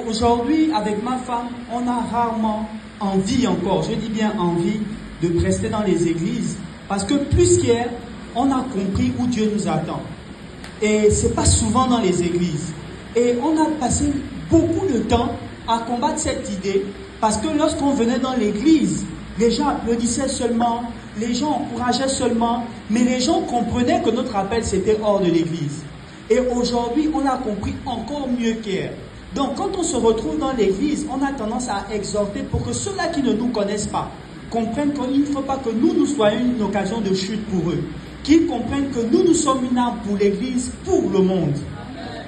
Aujourd'hui, avec ma femme, on a rarement envie encore, je dis bien envie, de rester dans les églises. Parce que plus qu'hier, on a compris où Dieu nous attend. Et c'est pas souvent dans les églises. Et on a passé beaucoup de temps à combattre cette idée. Parce que lorsqu'on venait dans l'église, les gens applaudissaient seulement, les gens encourageaient seulement, mais les gens comprenaient que notre appel c'était hors de l'église. Et aujourd'hui, on a compris encore mieux qu'hier. Donc, quand on se retrouve dans l'église, on a tendance à exhorter pour que ceux-là qui ne nous connaissent pas comprennent qu'il ne faut pas que nous soyons une occasion de chute pour eux. Qu'ils comprennent que nous sommes une arme pour l'église, pour le monde.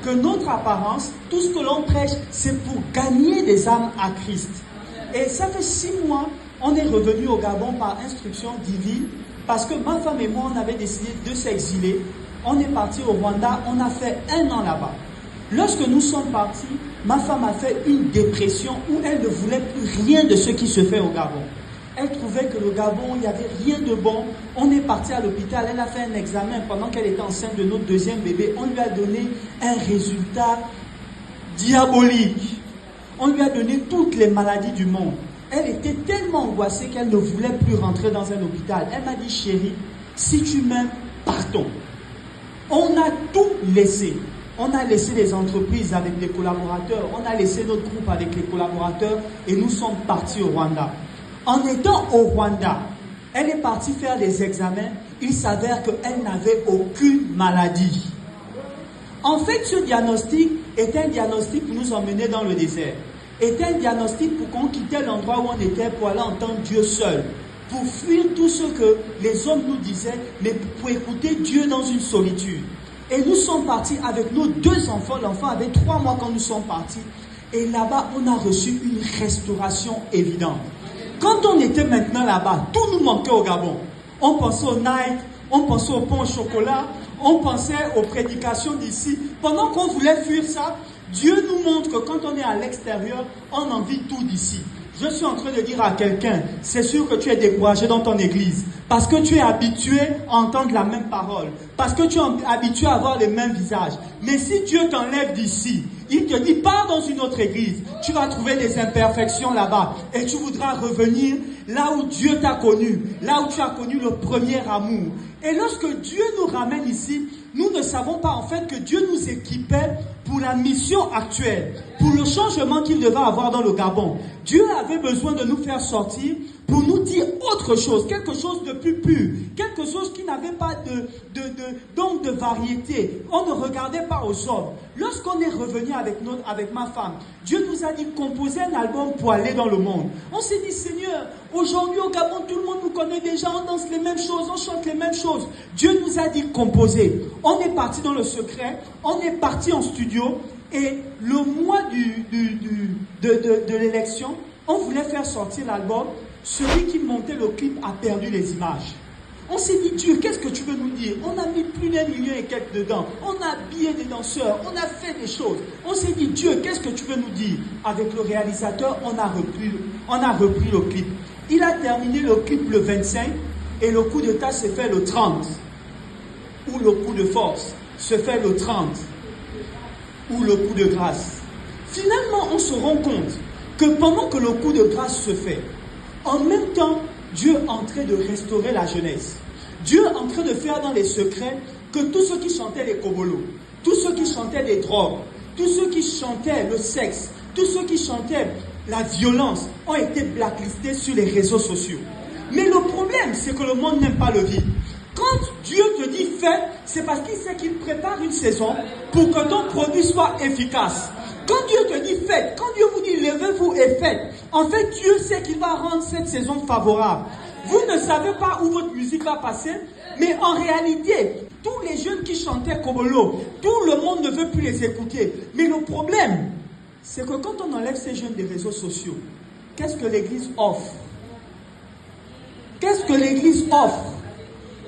Que notre apparence, tout ce que l'on prêche, c'est pour gagner des âmes à Christ. Et ça fait 6 mois, on est revenu au Gabon par instruction divine, parce que ma femme et moi, on avait décidé de s'exiler. On est parti au Rwanda, on a fait 1 an là-bas. Lorsque nous sommes partis, ma femme a fait une dépression où elle ne voulait plus rien de ce qui se fait au Gabon. Elle trouvait que le Gabon, il n'y avait rien de bon. On est parti à l'hôpital, elle a fait un examen pendant qu'elle était enceinte de notre 2e bébé. On lui a donné un résultat diabolique. On lui a donné toutes les maladies du monde. Elle était tellement angoissée qu'elle ne voulait plus rentrer dans un hôpital. Elle m'a dit, chérie, si tu m'aimes, partons. On a tout laissé. On a laissé les entreprises avec les collaborateurs. On a laissé notre groupe avec les collaborateurs et nous sommes partis au Rwanda. En étant au Rwanda, elle est partie faire des examens. Il s'avère qu'elle n'avait aucune maladie. En fait, ce diagnostic est un diagnostic pour nous emmener dans le désert. Est un diagnostic pour qu'on quittait l'endroit où on était pour aller entendre Dieu seul. Pour fuir tout ce que les hommes nous disaient, mais pour écouter Dieu dans une solitude. Et nous sommes partis avec nos 2 enfants. L'enfant avait 3 mois quand nous sommes partis. Et là-bas, on a reçu une restauration évidente. Quand on était maintenant là-bas, tout nous manquait au Gabon. On pensait au Nike, on pensait au pain au chocolat, on pensait aux prédications d'ici. Pendant qu'on voulait fuir ça, Dieu nous montre que quand on est à l'extérieur, on envie tout d'ici. Je suis en train de dire à quelqu'un, c'est sûr que tu es découragé dans ton église. Parce que tu es habitué à entendre la même parole. Parce que tu es habitué à avoir les mêmes visages. Mais si Dieu t'enlève d'ici, il te dit, pars dans une autre église. Tu vas trouver des imperfections là-bas. Et tu voudras revenir là où Dieu t'a connu. Là où tu as connu le premier amour. Et lorsque Dieu nous ramène ici, nous ne savons pas en fait que Dieu nous équipait pour la mission actuelle, pour le changement qu'il devait avoir dans le Gabon. Dieu avait besoin de nous faire sortir pour nous dire autre chose, quelque chose de plus pur, quelque chose qui n'avait pas donc de variété. On ne regardait pas aux hommes. Lorsqu'on est revenu avec ma femme, Dieu nous a dit composer un album pour aller dans le monde. On s'est dit, Seigneur, aujourd'hui au Gabon, tout le monde nous connaît déjà, on danse les mêmes choses, on chante les mêmes choses. Dieu nous a dit composer. On est parti dans le secret, on est parti en studio et le mois de l'élection, on voulait faire sortir l'album. Celui qui montait le clip a perdu les images. On s'est dit, Dieu, qu'est-ce que tu veux nous dire? On a mis plus d'1 million et quelques dedans. On a habillé des danseurs. On a fait des choses. On s'est dit, Dieu, qu'est-ce que tu veux nous dire? Avec le réalisateur, on a repris le clip. Il a terminé le clip le 25 et le coup de tas s'est fait le 30. Ou le coup de force se fait le 30. Ou le coup de grâce. Finalement, on se rend compte que pendant que le coup de grâce se fait, en même temps, Dieu est en train de restaurer la jeunesse. Dieu est en train de faire dans les secrets que tous ceux qui chantaient les kobolos, tous ceux qui chantaient les drogues, tous ceux qui chantaient le sexe, tous ceux qui chantaient la violence ont été blacklistés sur les réseaux sociaux. Mais le problème, c'est que le monde n'aime pas le vide. Quand Dieu te dit fais, c'est parce qu'il sait qu'il prépare une saison pour que ton produit soit efficace. Quand Dieu te dit faites, quand Dieu vous dit levez-vous et faites, en fait Dieu sait qu'il va rendre cette saison favorable. Vous ne savez pas où votre musique va passer, mais en réalité, tous les jeunes qui chantaient Kobolo, tout le monde ne veut plus les écouter. Mais le problème, c'est que quand on enlève ces jeunes des réseaux sociaux, qu'est-ce que l'Église offre? Qu'est-ce que l'Église offre?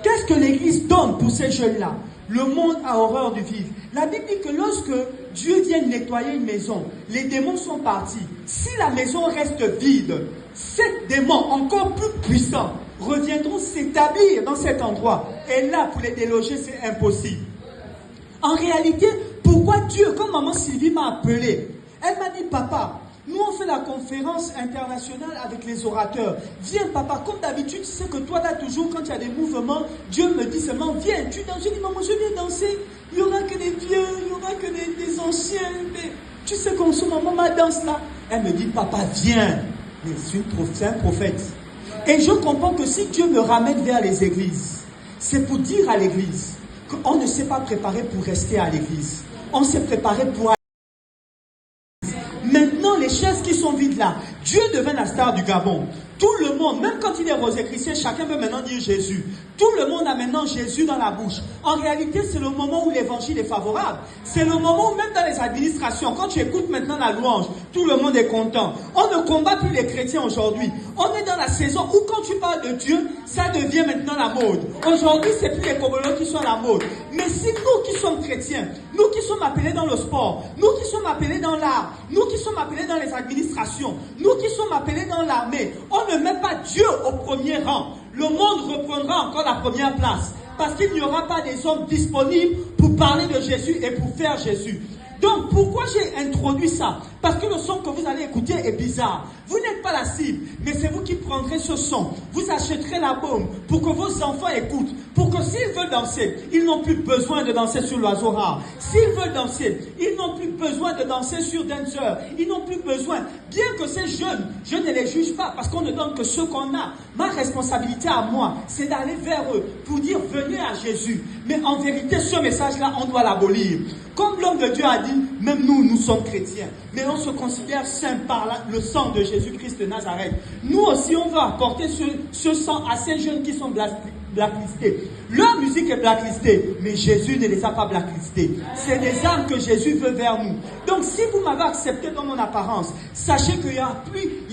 Qu'est-ce que l'Église donne pour ces jeunes-là? Le monde a horreur du vide. La Bible dit que lorsque Dieu vient nettoyer une maison, les démons sont partis. Si la maison reste vide, 7 démons encore plus puissants reviendront s'établir dans cet endroit. Et là, pour les déloger, c'est impossible. En réalité, pourquoi Dieu, comme maman Sylvie m'a appelé, Elle m'a dit, papa, nous on fait la conférence internationale avec les orateurs. Viens papa, comme d'habitude, tu sais que toi là toujours quand il y a des mouvements, Dieu me dit seulement, viens, tu danses. Je dis, maman, je viens danser. Il n'y aura que des vieux, il n'y aura que des anciens. Mais tu sais qu'en ce moment, ma danse là. Elle me dit, papa, viens. Mais c'est un prophète. Et je comprends que si Dieu me ramène vers les églises, c'est pour dire à l'église qu'on ne s'est pas préparé pour rester à l'église. On s'est préparé pour aller. Maintenant, les chaises qui sont vides là, Dieu devient la star du Gabon. Tout le monde, même quand il est rosé-chrétien, chacun veut maintenant dire Jésus. Tout le monde a maintenant Jésus dans la bouche. En réalité, c'est le moment où l'évangile est favorable. C'est le moment où même dans les administrations, quand tu écoutes maintenant la louange, tout le monde est content. On ne combat plus les chrétiens aujourd'hui. On est dans la saison où quand tu parles de Dieu, ça devient maintenant la mode. Aujourd'hui, c'est plus les Congolais qui sont à la mode. Mais si nous qui sommes chrétiens, nous qui sommes appelés dans le sport, nous qui sommes appelés dans l'art, nous qui sommes appelés dans les administrations, nous qui sommes appelés dans l'armée, on ne met pas Dieu au premier rang. Le monde reprendra encore la première place. Parce qu'il n'y aura pas des hommes disponibles pour parler de Jésus et pour faire Jésus. Donc, pourquoi j'ai introduit ça? Parce que le son que vous allez écouter est bizarre. Vous n'êtes pas la cible, mais c'est vous qui prendrez ce son. Vous achèterez l'album pour que vos enfants écoutent. Pour que s'ils veulent danser, ils n'ont plus besoin de danser sur l'oiseau rare. S'ils veulent danser, ils n'ont plus besoin de danser sur Dancer. Ils n'ont plus besoin. Bien que ces jeunes, je ne les juge pas parce qu'on ne donne que ce qu'on a. Ma responsabilité à moi, c'est d'aller vers eux pour dire venez à Jésus. Mais en vérité, ce message-là, on doit l'abolir. Comme l'homme de Dieu a dit, même nous, nous sommes chrétiens. Mais on se considère saints par le sang de Jésus-Christ de Nazareth. Nous aussi, on veut apporter ce sang à ces jeunes qui sont blacklistés. Leur musique est blacklistée, mais Jésus ne les a pas blacklistés. C'est des âmes que Jésus veut vers nous. Donc, si vous m'avez accepté dans mon apparence, sachez qu'il y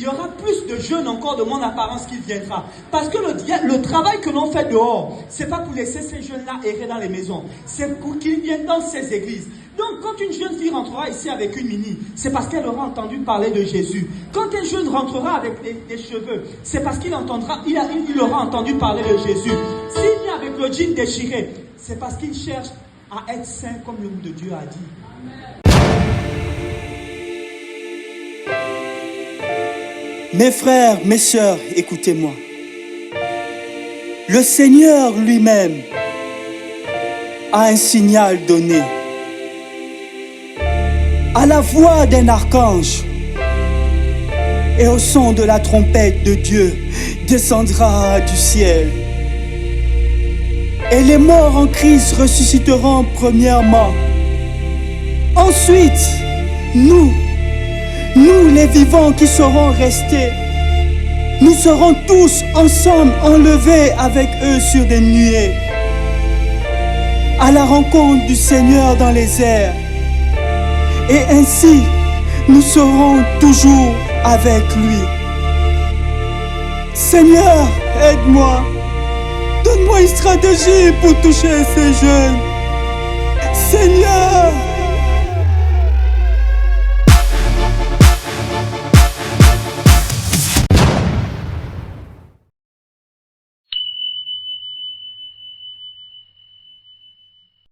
aura plus de jeunes encore de mon apparence qui viendra. Parce que le travail que l'on fait dehors, c'est pas pour laisser ces jeunes-là errer dans les maisons. C'est pour qu'ils viennent dans ces églises. Donc, quand une jeune fille rentrera ici avec une mini, c'est parce qu'elle aura entendu parler de Jésus. Quand un jeune rentrera avec des cheveux, c'est parce qu'il aura entendu parler de Jésus. S'il vient avec le jean déchiré, c'est parce qu'il cherche à être saint comme l'homme de Dieu a dit. Mes frères, mes sœurs, écoutez-moi. Le Seigneur lui-même a un signal donné. À la voix d'un archange et au son de la trompette de Dieu descendra du ciel. Et les morts en Christ ressusciteront premièrement. Ensuite, nous les vivants qui serons restés, nous serons tous ensemble enlevés avec eux sur des nuées, à la rencontre du Seigneur dans les airs. Et ainsi, nous serons toujours avec lui. Seigneur, aide-moi. Donne-moi une stratégie pour toucher ces jeunes. Seigneur,